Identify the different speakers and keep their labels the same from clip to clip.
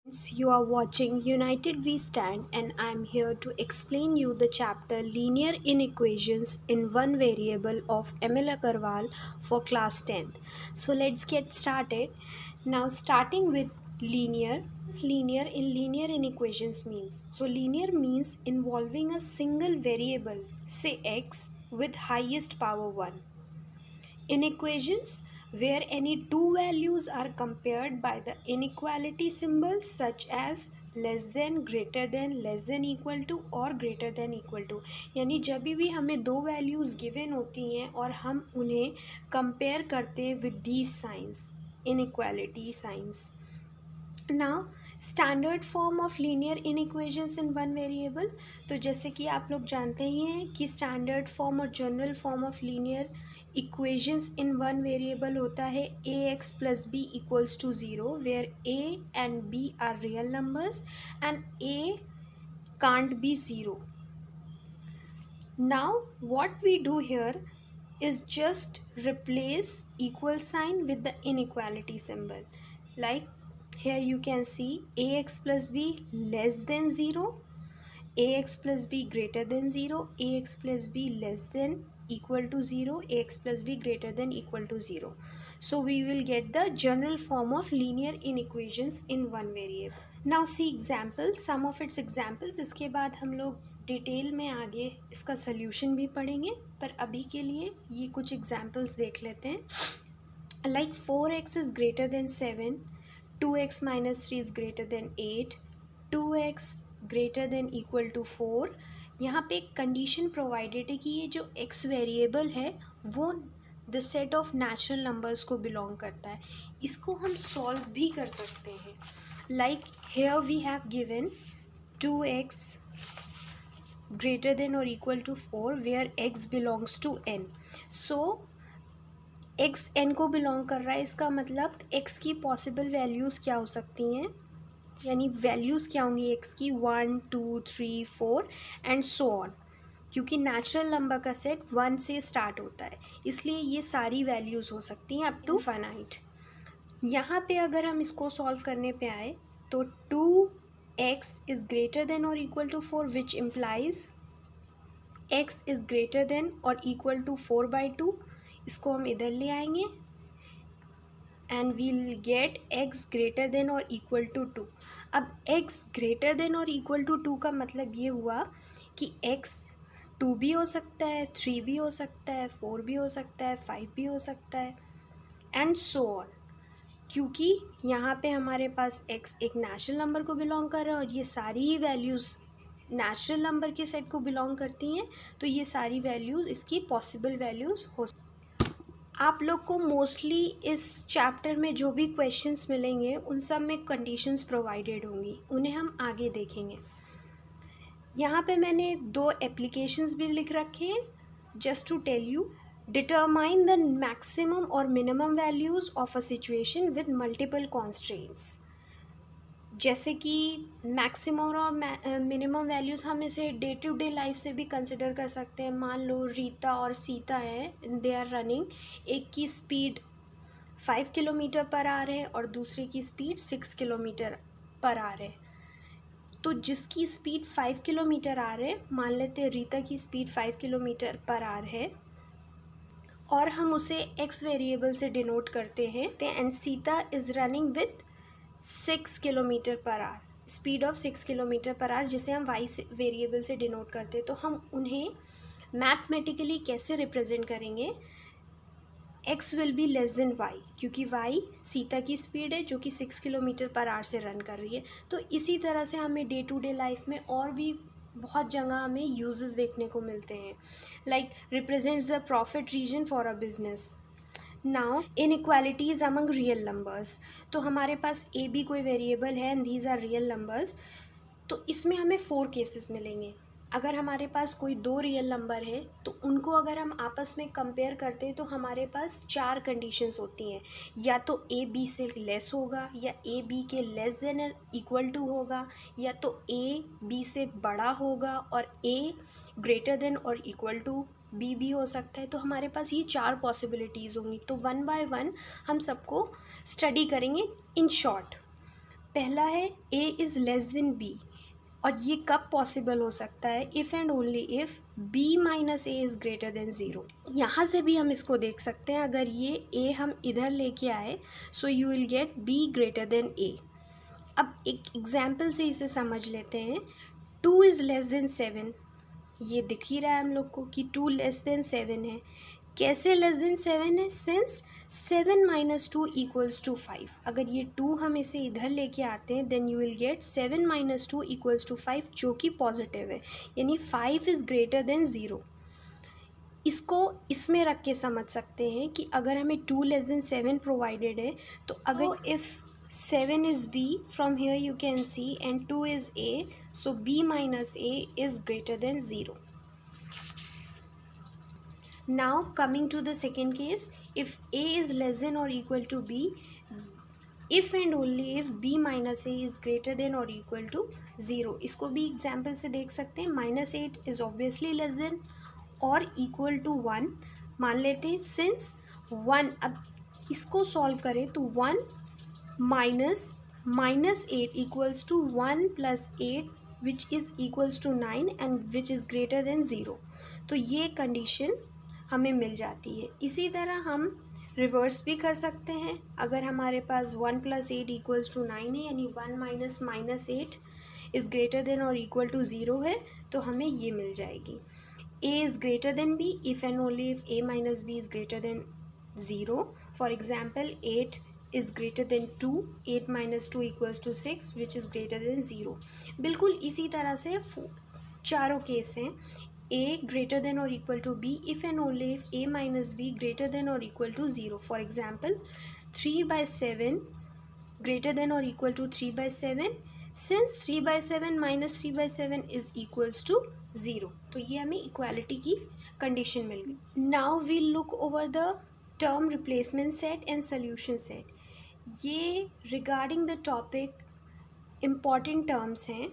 Speaker 1: You are watching United We Stand, and I'm here to explain you the chapter Linear Inequations in One Variable of Emil Agarwal for class 10th. So let's get started. Now starting with linear. Linear in linear inequations means. So linear means involving a single variable, say x, with highest power 1. In equations where any two values are compared by the inequality symbols such as less than, greater than, less than equal to और greater than equal to, यानी जब भी हमें दो values given होती हैं और हम उन्हें कंपेयर करते हैं with these signs, inequality signs. Now standard form of linear inequations in one variable. तो जैसे कि आप लोग जानते ही हैं कि स्टैंडर्ड फॉर्म और general form of linear equations in one variable होता है A X plus B equals to zero, where A and B are real numbers and A can't be zero. Now what we do here is just replace equal sign with the inequality symbol. Like here you can see ax plus b less than 0, ax plus b greater than 0, ax plus b less than equal to 0, ax plus b greater than equal to 0. So we will get the general form of linear inequations in one variable. Now see examples, some of its examples. इसके बाद हम लोग detail में आगे इसका solution भी पढ़ेंगे, पर अभी के लिए ये कुछ एग्जाम्पल्स देख लेते हैं. Like 4x is greater than 7, 2x minus 3 is greater than 8, 2x greater than equal to 4. यहाँ पे एक कंडीशन प्रोवाइडेड है कि ये जो x वेरिएबल है वो the set of natural numbers को बिलोंग करता है. इसको हम सॉल्व भी कर सकते हैं. Like here we have given 2x greater than or equal to 4 where x belongs to n. So x n को बिलोंग कर रहा है, इसका मतलब x की पॉसिबल वैल्यूज़ क्या हो सकती हैं, यानी वैल्यूज़ क्या होंगी x की 1 2 3 4 एंड सो ऑन. क्योंकि नेचुरल नंबर का सेट 1 से स्टार्ट होता है, इसलिए ये सारी वैल्यूज़ हो सकती हैं अप टू इनफाइनाइट. यहाँ पे अगर हम इसको सॉल्व करने पे आए तो 2x इज़ ग्रेटर देन और equal to 4 which implies x is greater than और इक्वल टू 4/2. इसको हम इधर ले आएंगे and we'll get x greater than और इक्वल टू 2. अब x ग्रेटर देन और इक्वल टू 2 का मतलब ये हुआ कि x 2 भी हो सकता है, 3 भी हो सकता है, 4 भी हो सकता है, 5 भी हो सकता है एंड सो ऑन. क्योंकि यहाँ पे हमारे पास x एक नेचुरल नंबर को बिलोंग कर रहा है और ये सारी ही वैल्यूज़ नेचुरल नंबर के सेट को बिलोंग करती हैं, तो ये सारी वैल्यूज़ इसकी पॉसिबल वैल्यूज़ हो. आप लोग को मोस्टली इस चैप्टर में जो भी क्वेश्चंस मिलेंगे उन सब में कंडीशंस प्रोवाइडेड होंगी, उन्हें हम आगे देखेंगे. यहाँ पे मैंने दो एप्लीकेशंस भी लिख रखे हैं just to tell you. Determine the maximum और minimum values of a situation with multiple constraints. जैसे कि मैक्सिमम और मिनिमम वैल्यूज़ हम इसे डे टू डे लाइफ से भी कंसिडर कर सकते हैं. मान लो रीता और सीता हैं, दे आर रनिंग. एक की स्पीड 5 किलोमीटर पर आवर है और दूसरे की स्पीड 6 किलोमीटर पर आवर है. तो जिसकी स्पीड 5 किलोमीटर आवर है, मान लेते हैं रीता की स्पीड 5 किलोमीटर पर आवर है और हम उसे एक्स वेरिएबल से डिनोट करते हैं and Sita is running with 6 kilometre per hour, speed of 6 kilometre per hour, जिसे हम वाई से वेरिएबल से डिनोट करते हैं. तो हम उन्हें मैथमेटिकली कैसे रिप्रेजेंट करेंगे. x will be less than y, क्योंकि y सीता की स्पीड है जो कि 6 किलोमीटर पर आवर से रन कर रही है. तो इसी तरह से हमें डे टू डे लाइफ में और भी बहुत जगह हमें यूजेस देखने को मिलते हैं. Like represents the profit region for a business. Now inequalities among real numbers. तो हमारे पास ए बी कोई वेरिएबल है and these are real numbers. तो इसमें हमें 4 केसेस मिलेंगे. अगर हमारे पास कोई दो रियल नंबर है तो उनको अगर हम आपस में कंपेयर करते हैं तो हमारे पास 4 कंडीशंस होती हैं. या तो ए बी से लेस होगा, या ए बी के लेस देन इक्वल टू होगा, या तो ए बी से बड़ा होगा और ए ग्रेटर देन और इक्वल टू बी भी हो सकता है. तो हमारे पास ये 4 पॉसिबिलिटीज़ होंगी. तो वन बाय वन हम सबको स्टडी करेंगे इन शॉर्ट. पहला है a is less then b, और ये कब पॉसिबल हो सकता है, if and only if b minus A is greater than zero. यहाँ से भी हम इसको देख सकते हैं, अगर ये a हम इधर लेके आए so you will gate b greater than a। अब एक एग्जाम्पल से इसे समझ लेते हैं। 2 इज़ लेस देन 7, ये दिख ही रहा है हम लोग को कि 2 लेस देन 7 है। कैसे लेस देन 7 है, सिंस 7 माइनस 2 इक्वल्स टू 5। अगर ये 2 हम इसे इधर लेके आते हैं then you will get 7 minus 2 equals to 5, जो कि पॉजिटिव है, यानी 5 इज़ ग्रेटर देन ज़ीरो। इसको इसमें रख के समझ सकते हैं कि अगर हमें 2 लेस देन 7 प्रोवाइडेड है, तो अगर if 7 is b, from here you can see, and 2 is a, so b minus a is greater than 0. Now coming to the second case, if a is less than or equal to b, if and only if b minus a is greater than or equal to 0. इसको भी example से देख सकते हैं। -8 is obviously less than or equal to 1 मान लेते हैं, since 1, अब इसको सॉल्व करें तो 1 minus 8 equals to 1 plus 8 which is equals to 9 and which is greater than 0। तो ये कंडीशन हमें मिल जाती है। इसी तरह हम रिवर्स भी कर सकते हैं। अगर हमारे पास 1 प्लस 8 इक्वल्स टू 9 है, यानी 1 माइनस 8 इज़ ग्रेटर देन और इक्वल टू 0 है, तो हमें ये मिल जाएगी। a is greater than b if and only if a minus b is greater than 0. For example, 8 is greater than 2, 8 minus 2 equals to 6 which is greater than 0. बिल्कुल इसी तरह से चारों केस हैं। a greater than or equal to b if and only if a minus b greater than or equal to 0. For example, 3/7 greater than or equal to 3/7, since 3/7 minus 3/7 is equals to 0. तो ये हमें equality की condition मिल गई। Now we look over the term replacement set and solution set. ये regarding the topic important terms हैं,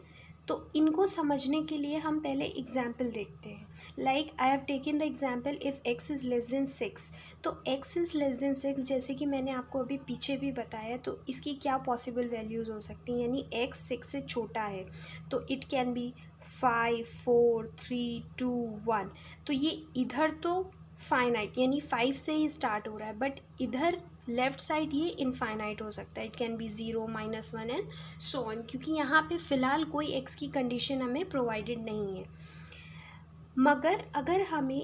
Speaker 1: तो इनको समझने के लिए हम पहले एग्जाम्पल देखते हैं। Like I have taken the example if x is less then 6, तो x इज़ लेस देन 6 जैसे कि मैंने आपको अभी पीछे भी बताया, तो इसकी क्या पॉसिबल वैल्यूज़ हो सकती हैं, यानी x 6 से छोटा है तो इट कैन बी 5, 4, 3, 2, 1। तो ये इधर तो फाइनाइट यानी 5 से ही स्टार्ट हो रहा है, बट इधर लेफ्ट साइड ये इनफाइनाइट हो सकता है। It can be 0, -1 and so on, क्योंकि यहाँ पे फ़िलहाल कोई एक्स की कंडीशन हमें प्रोवाइडेड नहीं है। मगर अगर हमें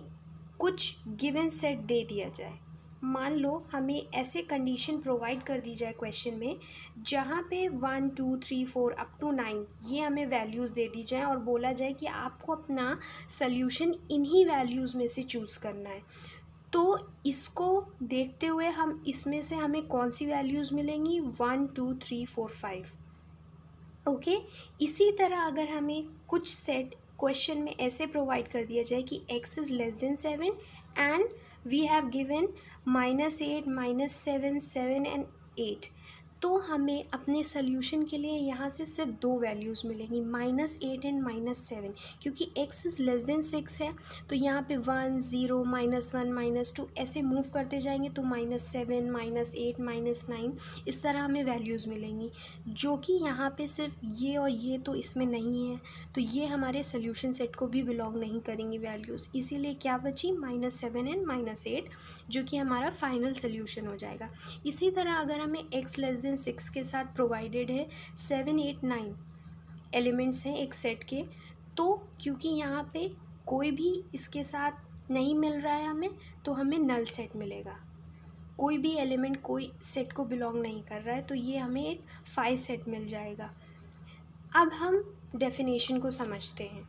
Speaker 1: कुछ गिवन सेट दे दिया जाए, मान लो हमें ऐसे कंडीशन प्रोवाइड कर दी जाए क्वेश्चन में जहाँ पे 1, 2, 3, 4 अप टू 9 ये हमें वैल्यूज़ दे दी जाए और बोला जाए कि आपको अपना सल्यूशन इन्हीं वैल्यूज़ में से चूज़ करना है, तो इसको देखते हुए हम इसमें से हमें कौन सी वैल्यूज़ मिलेंगी, 1, 2, 3, 4, 5। ओके, इसी तरह अगर हमें कुछ सेट क्वेश्चन में ऐसे प्रोवाइड कर दिया जाए कि x is less than 7 and we have given -8, -7, 7 and 8, तो हमें अपने सोल्यूशन के लिए यहाँ से सिर्फ दो वैल्यूज़ मिलेंगी, -8 एंड -7, क्योंकि x इज़ लेस देन 6 है। तो यहाँ पे 1, 0, -1, -2 ऐसे मूव करते जाएंगे तो -7, -8, -9 इस तरह हमें वैल्यूज़ मिलेंगी, जो कि यहाँ पे सिर्फ ये और ये तो इसमें नहीं है, तो ये हमारे सोल्यूशन सेट को भी बिलोंग नहीं करेंगी वैल्यूज़। इसीलिए क्या बची, -7 एंड -8, जो कि हमारा फाइनल सोल्यूशन हो जाएगा। इसी तरह अगर हमें x लेस देन 6 के साथ प्रोवाइडेड है 7, 8, 9 एलिमेंट्स हैं एक सेट के, तो क्योंकि यहाँ पे कोई भी इसके साथ नहीं मिल रहा है हमें, तो हमें नल सेट मिलेगा। कोई भी एलिमेंट कोई सेट को बिलोंग नहीं कर रहा है, तो ये हमें एक 5 सेट मिल जाएगा। अब हम डेफिनेशन को समझते हैं।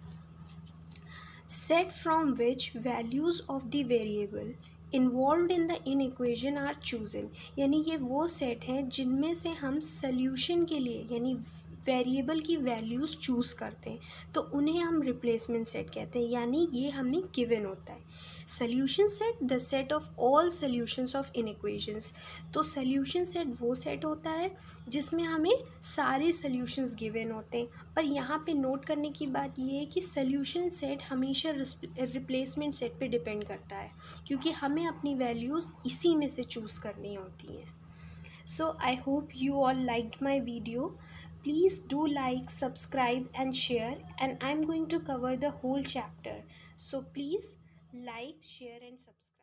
Speaker 1: Set from which values of the variable involve in the inequation are chosen, यानी ये वो सेट हैं जिनमें से हम सल्यूशन के लिए यानी वेरिएबल की वैल्यूज़ चूज़ करते हैं, तो उन्हें हम रिप्लेसमेंट सेट कहते हैं, यानी ये हमें गिवन होता है। Solution set the set of all solutions of in equations, तो सल्यूशन सेट वो सेट होता है जिसमें हमें सारे सल्यूशंस गिवन होते हैं। पर यहाँ पे नोट करने की बात ये है कि सल्यूशन सेट हमेशा रिप्लेसमेंट सेट पे डिपेंड करता है, क्योंकि हमें अपनी वैल्यूज़ इसी में से चूज़ करनी होती हैं। So I hope you all liked my video. Please do like, subscribe and share, and I'm going to cover the whole chapter. So please like, share and subscribe.